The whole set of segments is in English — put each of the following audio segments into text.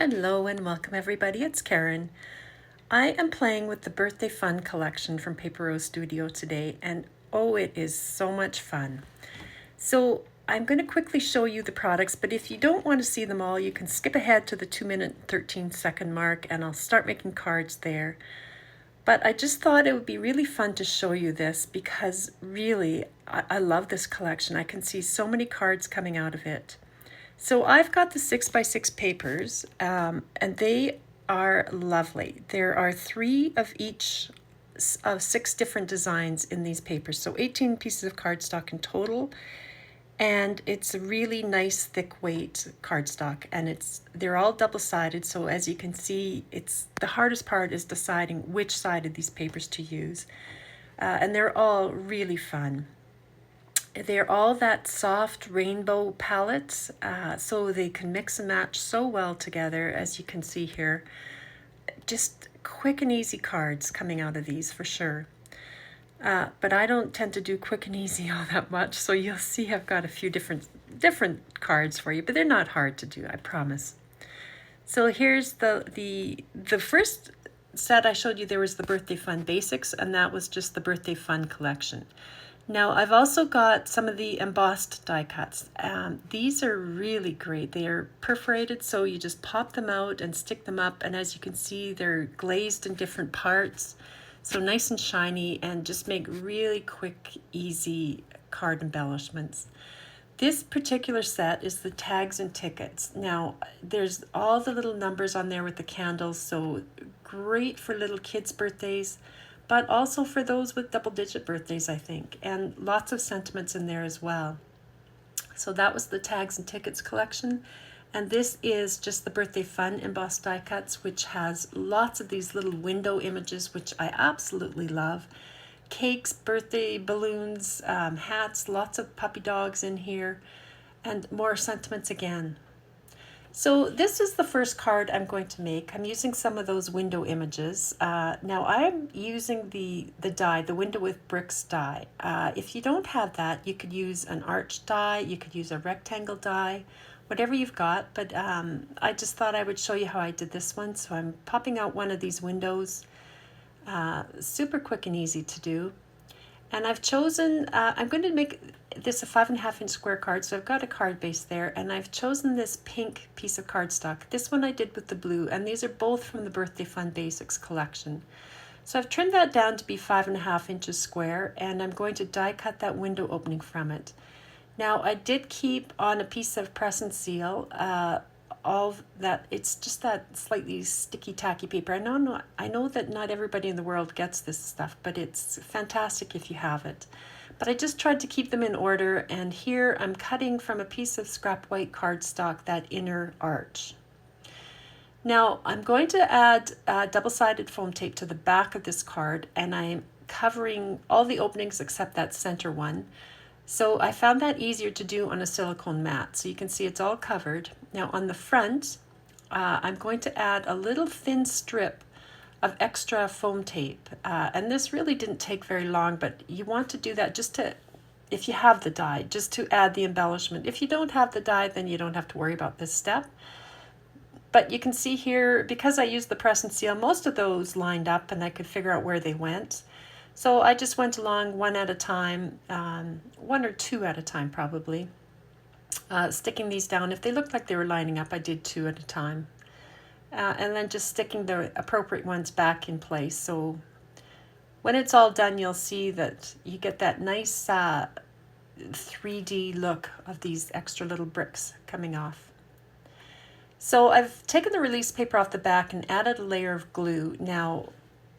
Hello and welcome everybody, it's Karen. I am playing with the Birthday Fun collection from Paper Rose Studio today, and oh, it is so much fun. So I'm going to quickly show you the products, but if you don't want to see them all, you can skip ahead to the 2-minute and 13-second mark and I'll start making cards there. But I just thought it would be really fun to show you this because really, I love this collection. I can see so many cards coming out of it. So I've got the 6x6 papers, and they are lovely. There are 3 of each of 6 different designs in these papers, so 18 pieces of cardstock in total, and it's a really nice thick weight cardstock, and they're all double-sided, so as you can see, the hardest part is deciding which side of these papers to use, and they're all really fun. They're all that soft rainbow palette, so they can mix and match so well together, as you can see here. Just quick and easy cards coming out of these for sure. But I don't tend to do quick and easy all that much, so you'll see I've got a few different cards for you, but they're not hard to do, I promise. So here's the first set I showed you. There was the Birthday Fun Basics, and that was just the Birthday Fun collection. Now I've also got some of the embossed die cuts. These are really great. They are perforated, so you just pop them out and stick them up, and as you can see, they're glazed in different parts, so nice and shiny, and just make really quick, easy card embellishments. This particular set is the tags and tickets. Now there's all the little numbers on there with the candles, so great for little kids' birthdays, but also for those with double-digit birthdays, I think, and lots of sentiments in there as well. So that was the Tags and Tickets collection, and this is just the Birthday Fun embossed die cuts, which has lots of these little window images, which I absolutely love. Cakes, birthday balloons, hats, lots of puppy dogs in here, and more sentiments again. So this is the first card I'm going to make. I'm using some of those window images. Now I'm using the die, the Window with Bricks die. If you don't have that, you could use an arch die, you could use a rectangle die, whatever you've got. But I just thought I would show you how I did this one. So I'm popping out one of these windows. Super quick and easy to do. And I've chosen, I'm going to make this a 5.5 inch square card, so I've got a card base there, and I've chosen this pink piece of cardstock. This one I did with the blue, and these are both from the Birthday Fun Basics collection. So I've trimmed that down to be 5.5 inches square, and I'm going to die cut that window opening from it. Now I did keep on a piece of press and seal, all that, it's just that slightly sticky tacky paper. I know that not everybody in the world gets this stuff, but it's fantastic if you have it. But I just tried to keep them in order, and here I'm cutting from a piece of scrap white cardstock that inner arch. Now I'm going to add double-sided foam tape to the back of this card, and I'm covering all the openings except that center one. So I found that easier to do on a silicone mat. So you can see it's all covered. Now on the front, I'm going to add a little thin strip of extra foam tape. And this really didn't take very long, but you want to do that just to, if you have the die, just to add the embellishment. If you don't have the die, then you don't have to worry about this step. But you can see here, because I used the press and seal, most of those lined up and I could figure out where they went. So I just went along one at a time, 1 or 2 at a time probably, sticking these down. If they looked like they were lining up, I did 2 at a time. And then just sticking the appropriate ones back in place. So when it's all done, you'll see that you get that nice 3D look of these extra little bricks coming off. So I've taken the release paper off the back and added a layer of glue. Now,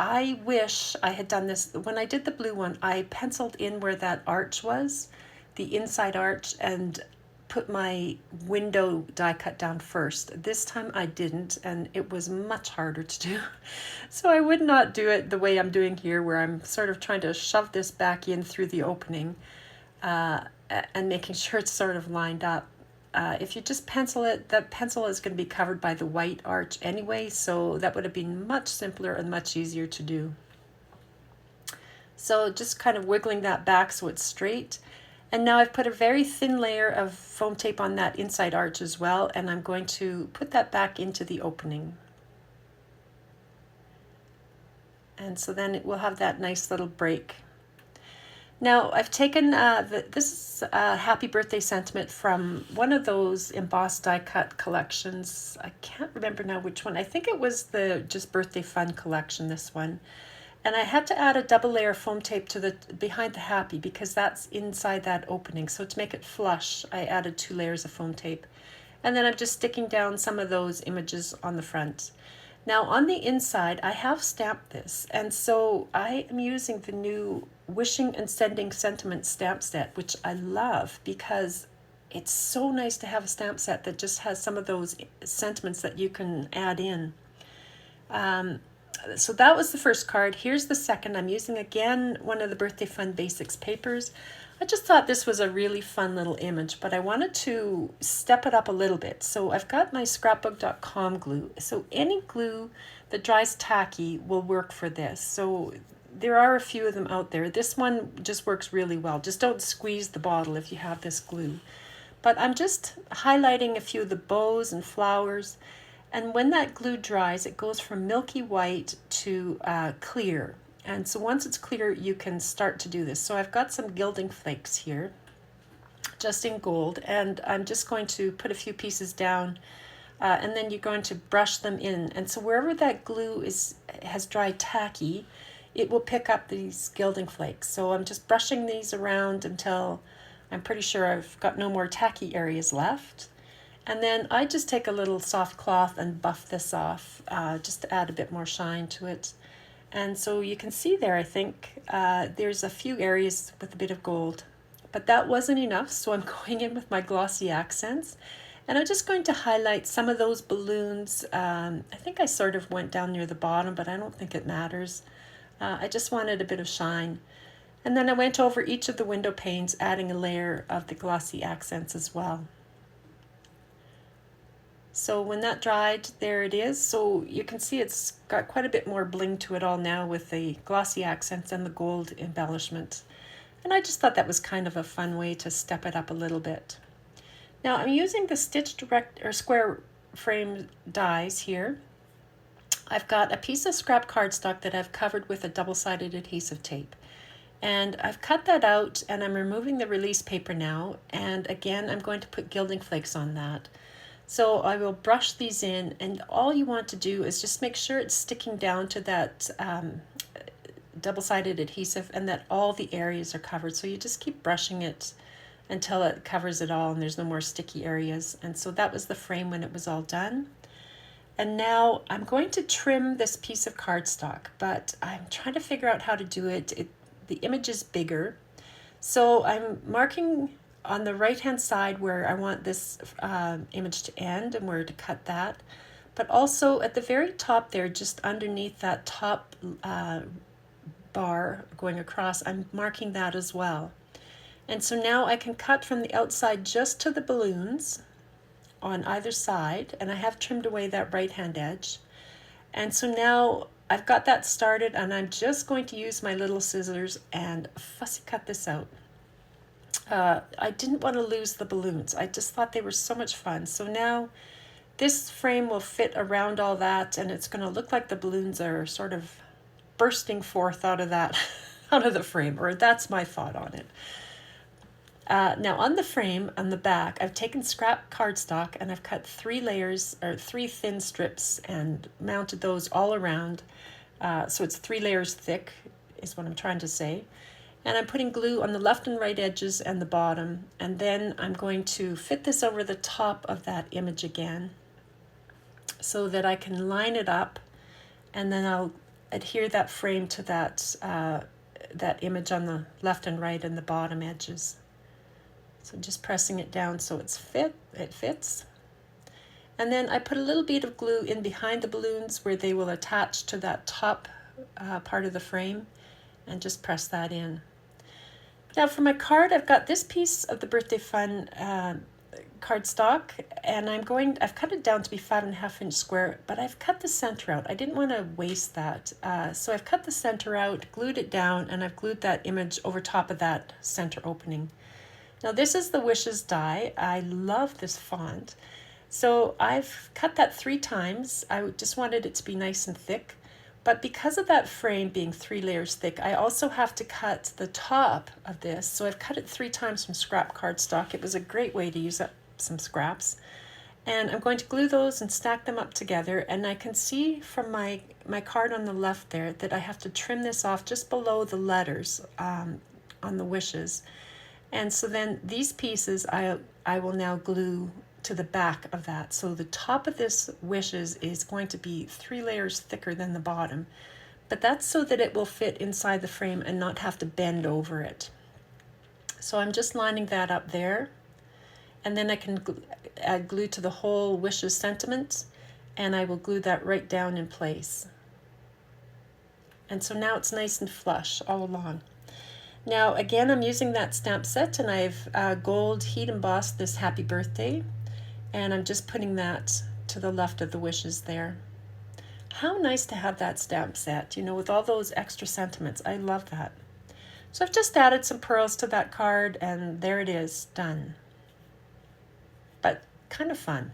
I wish I had done this. When I did the blue one, I penciled in where that arch was, the inside arch, and put my window die cut down first. This time I didn't, and it was much harder to do. So I would not do it the way I'm doing here, where I'm sort of trying to shove this back in through the opening and making sure it's sort of lined up. If you just pencil it, that pencil is going to be covered by the white arch anyway, so that would have been much simpler and much easier to do. So just kind of wiggling that back so it's straight. And now I've put a very thin layer of foam tape on that inside arch as well, and I'm going to put that back into the opening. And so then it will have that nice little break. Now I've taken, this is a happy birthday sentiment from one of those embossed die cut collections. I can't remember now which one. I think it was the just birthday fun collection, this one. And I had to add a double layer of foam tape to the behind the happy because that's inside that opening. So to make it flush, I added 2 layers of foam tape. And then I'm just sticking down some of those images on the front. Now on the inside, I have stamped this. And so I am using the new Wishing and Sending Sentiment stamp set, which I love because it's so nice to have a stamp set that just has some of those sentiments that you can add in. So that was the first card. Here's the second. I'm using again one of the Birthday Fun Basics papers. I just thought this was a really fun little image, but I wanted to step it up a little bit. So I've got my scrapbook.com glue. So any glue that dries tacky will work for this. So there are a few of them out there. This one just works really well. Just don't squeeze the bottle if you have this glue. But I'm just highlighting a few of the bows and flowers. And when that glue dries, it goes from milky white to clear. And so once it's clear, you can start to do this. So I've got some gilding flakes here, just in gold, and I'm just going to put a few pieces down, and then you're going to brush them in. And so wherever that glue has dried tacky, it will pick up these gilding flakes. So I'm just brushing these around until I'm pretty sure I've got no more tacky areas left. And then I just take a little soft cloth and buff this off, just to add a bit more shine to it. And so you can see there, I think, there's a few areas with a bit of gold. But that wasn't enough, so I'm going in with my glossy accents. And I'm just going to highlight some of those balloons. I think I sort of went down near the bottom, but I don't think it matters. I just wanted a bit of shine. And then I went over each of the window panes, adding a layer of the glossy accents as well. So when that dried, there it is. So you can see it's got quite a bit more bling to it all now with the glossy accents and the gold embellishment. And I just thought that was kind of a fun way to step it up a little bit. Now I'm using the stitched square frame dies here. I've got a piece of scrap cardstock that I've covered with a double-sided adhesive tape. And I've cut that out and I'm removing the release paper now. And again, I'm going to put gilding flakes on that. So I will brush these in, and all you want to do is just make sure it's sticking down to that double-sided adhesive and that all the areas are covered. So you just keep brushing it until it covers it all and there's no more sticky areas. And so that was the frame when it was all done. And now I'm going to trim this piece of cardstock, but I'm trying to figure out how to do it. The image is bigger. So I'm marking on the right hand side where I want this image to end and where to cut that, but also at the very top there, just underneath that top bar going across, I'm marking that as well. And so now I can cut from the outside just to the balloons on either side, and I have trimmed away that right hand edge. And so now I've got that started, and I'm just going to use my little scissors and fussy cut this out. I didn't want to lose the balloons. I just thought they were so much fun. So now this frame will fit around all that, and it's going to look like the balloons are sort of bursting forth out of that, out of the frame, or that's my thought on it. Now on the frame, on the back, I've taken scrap cardstock and I've cut 3 layers, or 3 thin strips, and mounted those all around. So it's 3 layers thick is what I'm trying to say. And I'm putting glue on the left and right edges and the bottom. And then I'm going to fit this over the top of that image again so that I can line it up, and then I'll adhere that frame to that, that image on the left and right and the bottom edges. So just pressing it down so it fits. And then I put a little bead of glue in behind the balloons where they will attach to that top part of the frame, and just press that in. Now for my card, I've got this piece of the Birthday Fun cardstock, and I've cut it down to be 5.5 inch square, but I've cut the center out. I didn't want to waste that. So I've cut the center out, glued it down, and I've glued that image over top of that center opening. Now this is the Wishes die. I love this font. So I've cut that 3 times. I just wanted it to be nice and thick. But because of that frame being 3 layers thick, I also have to cut the top of this. So I've cut it 3 times from scrap cardstock. It was a great way to use up some scraps. And I'm going to glue those and stack them up together. And I can see from my card on the left there that I have to trim this off just below the letters on the Wishes. And so then these pieces I will now glue to the back of that. So the top of this Wishes is going to be 3 layers thicker than the bottom, but that's so that it will fit inside the frame and not have to bend over it. So I'm just lining that up there, and then I can add glue to the whole Wishes sentiment, and I will glue that right down in place. And so now it's nice and flush all along. Now again, I'm using that stamp set, and I've gold heat embossed this happy birthday, and I'm just putting that to the left of the Wishes there. How nice to have that stamp set, you know, with all those extra sentiments. I love that. So I've just added some pearls to that card, and there it is, done. But kind of fun.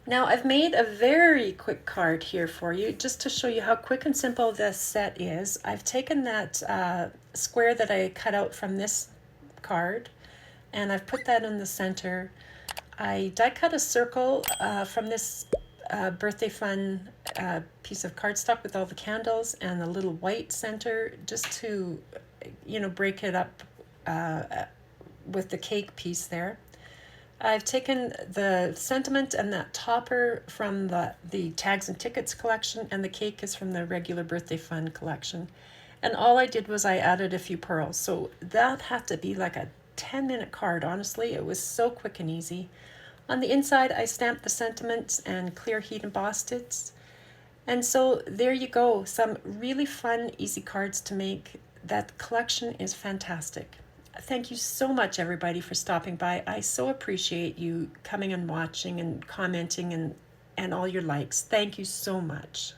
Now I've made a very quick card here for you, just to show you how quick and simple this set is. I've taken that square that I cut out from this card, and I've put that in the center. I die cut a circle from this birthday fun piece of cardstock with all the candles and the little white center, just to, you know, break it up with the cake piece there. I've taken the sentiment and that topper from the tags and tickets collection, and the cake is from the regular birthday fun collection. And all I did was I added a few pearls. So that had to be like a 10-minute card, honestly. It was so quick and easy. On the inside, I stamped the sentiments and clear heat embossed it. And so there you go, some really fun, easy cards to make. That collection is fantastic. Thank you so much, everybody, for stopping by. I so appreciate you coming and watching and commenting and all your likes. Thank you so much.